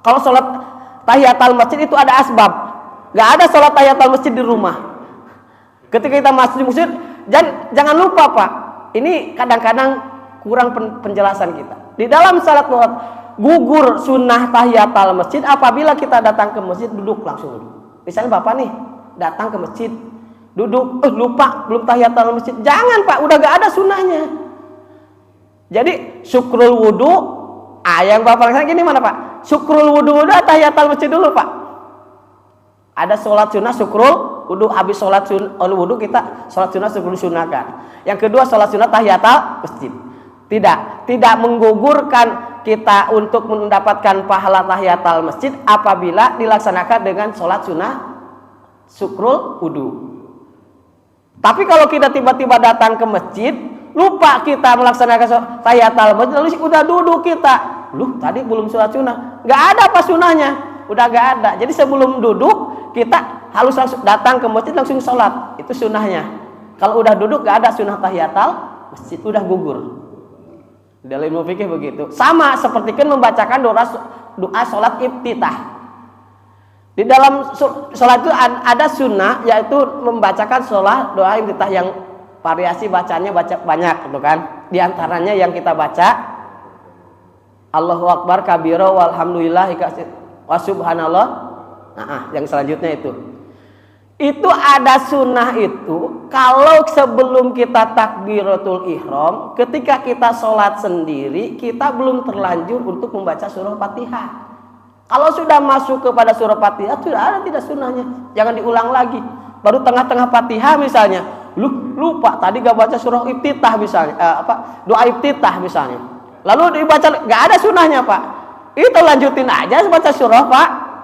Kalau sholat tahiyatul masjid itu ada asbab. Nggak ada sholat tahiyatul masjid di rumah. Ketika kita masuk di masjid, jangan lupa Pak, ini kadang-kadang kurang penjelasan kita. Di dalam salat gugur sunnah tahiyatul masjid apabila kita datang ke masjid duduk langsung duduk. Misalnya Bapak nih datang ke masjid, duduk, lupa belum tahiyatul masjid. Jangan Pak, udah gak ada sunnahnya. Jadi syukrul wudu, yang Bapak laksanakan gini mana Pak? Syukrul wudu udah tahiyatul masjid dulu Pak. Ada sholat sunnah syukrul wudu, habis sholat wudu kita sholat sunnah syukrul sunnahkan. Yang kedua sholat sunnah tahiyatul masjid. Tidak menggugurkan kita untuk mendapatkan pahala tahiyatul masjid apabila dilaksanakan dengan sholat sunnah syukrul wudu. Tapi kalau kita tiba-tiba datang ke masjid, lupa kita melaksanakan tahiyatul masjid, lalu udah duduk kita, tadi belum sholat sunnah, nggak ada apa sunnahnya, udah nggak ada. Jadi sebelum duduk kita harus langsung datang ke masjid langsung sholat, itu sunnahnya. Kalau udah duduk nggak ada sunnah tahiyatul masjid, udah gugur. Dalam ilmu fikih begitu. Sama seperti kan membacakan doa sholat iftitah. Di dalam sholat itu ada sunnah, yaitu membacakan sholat doa iftitah yang variasi bacanya banyak, gitu kan? Di antaranya yang kita baca Allahu Akbar kabira walhamdulillah wa subhanallah. Nah, yang selanjutnya itu ada sunnah itu kalau sebelum kita takbiratul ihram, ketika kita sholat sendiri kita belum terlanjur untuk membaca surah Fatihah. Kalau sudah masuk kepada surah Fatihah sudah ada tidak sunnahnya, jangan diulang lagi. Baru tengah-tengah Fatihah misalnya, lupa tadi gak baca surah iftitah misalnya, doa iftitah misalnya, lalu dibaca gak ada sunnahnya Pak, itu lanjutin aja baca surah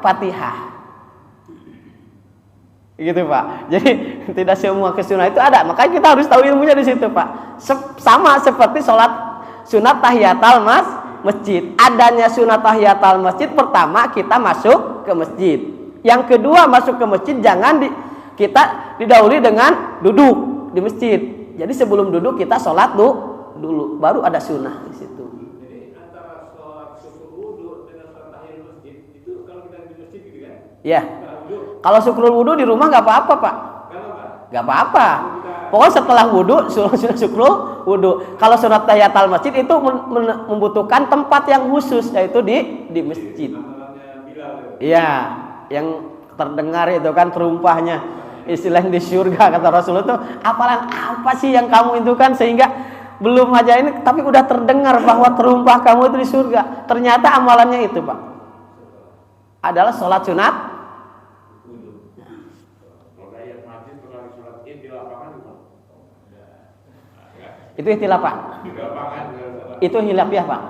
Fatihah. Gitu Pak. Jadi tidak semua kesunnah itu ada. Makanya kita harus tahu ilmunya di situ Pak. Sama seperti sholat sunat tahiyatul masjid. Adanya sunat tahiyatul masjid, pertama kita masuk ke masjid. Yang kedua masuk ke masjid jangan kita didahului dengan duduk di masjid. Jadi sebelum duduk kita sholat dulu, baru ada sunnah di situ. Jadi antara sholat syukur wudu dengan sholat tahiyatul masjid itu kalau kita di masjid gitu kan? Ya. Kalau syukrul wudu di rumah nggak apa-apa Pak, nggak apa-apa. Pokoknya setelah wudu sunnah syukrul wudu. Kalau sunat tahiyatul masjid itu membutuhkan tempat yang khusus, yaitu di masjid. Iya, yang terdengar itu kan terumpahnya istilah di surga kata Rasulullah itu, apalan apa sih yang kamu itu kan sehingga belum aja ini tapi udah terdengar bahwa terumpah kamu itu di surga. Ternyata amalannya itu Pak adalah sholat sunat. Itu istilah Pak. Itu hilafiah Pak.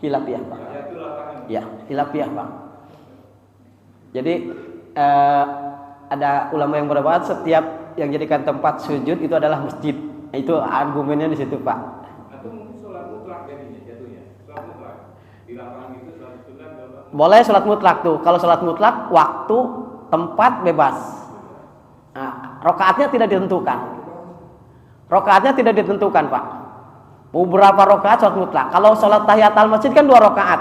Hilafiyah Pak. Tahiyatul lapangan. Ya, hilafiyah Pak. Jadi ada ulama yang berpendapat setiap yang jadikan tempat sujud itu adalah masjid. Itu argumennya di situ Pak. Atau mungkin sholat mutlak jatuhnya. Sholat mutlak. Di lapangan itu sholat mutlak dalam. Boleh sholat mutlak tuh. Kalau sholat mutlak waktu, tempat bebas. Nah, rokaatnya tidak ditentukan. Rokaatnya tidak ditentukan Pak. Mau berapa rokaat sholat mutlak. Kalau sholat tahiyatul masjid kan 2 rokaat,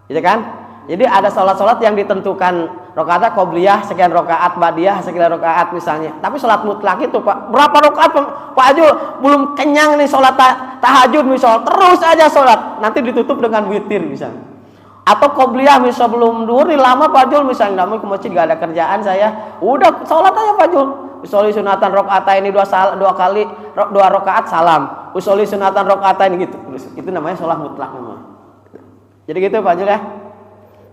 gitu kan? Jadi ada sholat-sholat yang ditentukan rokaatnya qobliyah sekian rokaat, ba'diyah sekian rokaat misalnya. Tapi sholat mutlak itu Pak, berapa rokaat Pak Ajul belum kenyang nih sholat tahajud misal, terus aja sholat. Nanti ditutup dengan witir misalnya. Atau qobliyah misal belum duhur nih lama Pak Ajul misalnya, namun ke masjid gak ada kerjaan saya, udah sholat aja Pak Ajul. Usoli sunatan rokaat ini 2 rokaat salam. Usoli sunatan rokaat ini gitu. Itu namanya sholat mutlak namanya. Jadi gitu Pak Ajul ya.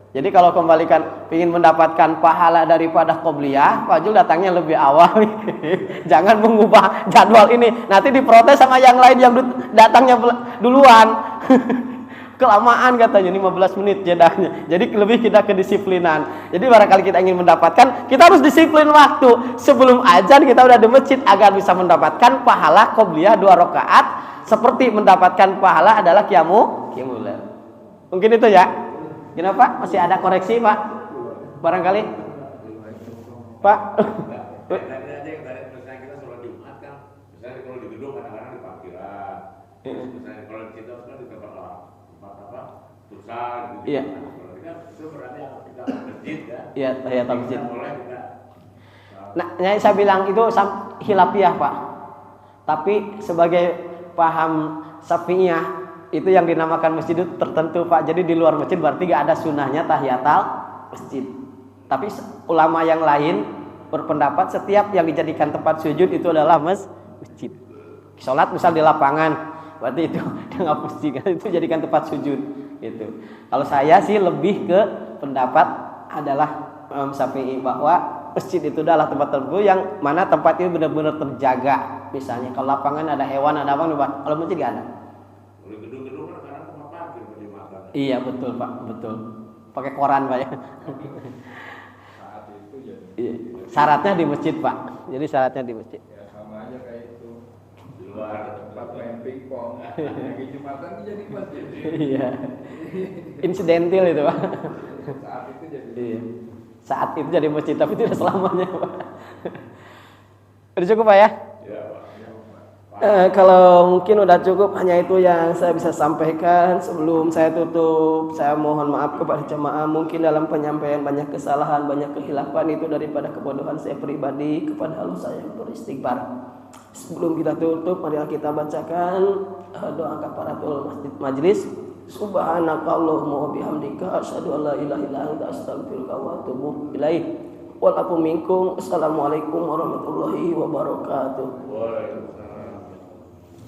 Jadi kalau kembalikan ingin mendapatkan pahala daripada qobliyah, Pak Jul datangnya lebih awal. Jangan mengubah jadwal ini. Nanti diprotes sama yang lain yang datangnya duluan. Kelamaan katanya 15 menit jedanya. Jadi lebih kita kedisiplinan. Jadi barangkali kita ingin mendapatkan, kita harus disiplin waktu. Sebelum azan kita udah di masjid agar bisa mendapatkan pahala qobliyah 2 rakaat seperti mendapatkan pahala adalah qiyamul lail. Mungkin itu ya. Kenapa? Masih ada koreksi Pak? Barangkali Pak? Tadi aja yang tadi misalnya kita sholat Jumat kan, misalnya kalau di gedung kadang-kadang di parkiran, misalnya kalau di situ kan di tempat apa, pusat gitu. Iya. Kalau kita itu berarti kita masjid ya. Iya, tahiyatul masjid. Boleh kita. Nah, saya bilang itu hilafiyah Pak. Tapi sebagai paham Syafi'iyah itu yang dinamakan masjid itu tertentu Pak. Jadi di luar masjid berarti gak ada sunnahnya tahiyatul masjid. Tapi ulama yang lain berpendapat setiap yang dijadikan tempat sujud itu adalah masjid. Sholat misal di lapangan, berarti itu nggak mesti kan, itu jadikan tempat sujud gitu. Kalau saya sih lebih ke pendapat adalah Syafi'i bahwa masjid itu adalah tempat tertentu yang mana tempat itu benar-benar terjaga. Misalnya kalau lapangan ada hewan, ada apa, kalau masjid gak ada. Gedung-gedung kan kadang tempat parkir bagi makan. Iya betul Pak, betul. Pakai koran Pak ya. Saat itu jadi. Iya. Syaratnya di masjid Pak. Jadi syaratnya di masjid. Ya sama aja kayak itu. Di luar tempat main pingpong. Lagi Jumatan jadi masjid. Iya. Insidental itu Pak. Saat itu jadi. Iya. Saat itu jadi masjid tapi tidak selamanya Pak. Udah cukup Pak ya? Ya Pak. Kalau mungkin udah cukup, hanya itu yang saya bisa sampaikan. Sebelum saya tutup, saya mohon maaf kepada jemaah. Mungkin dalam penyampaian banyak kesalahan, banyak kehilafan itu daripada kebodohan saya pribadi. Kepada Allah saya beristighfar. Sebelum kita tutup, marilah kita bacakan doa kafaratul majlis. Subhanakallahumma wa bihamdika asyhadu an la ilaha illa anta astaghfiruka wa atubu ilaik. Wal afu minkum. Assalamualaikum warahmatullahi wabarakatuh. Waalaikumsalam.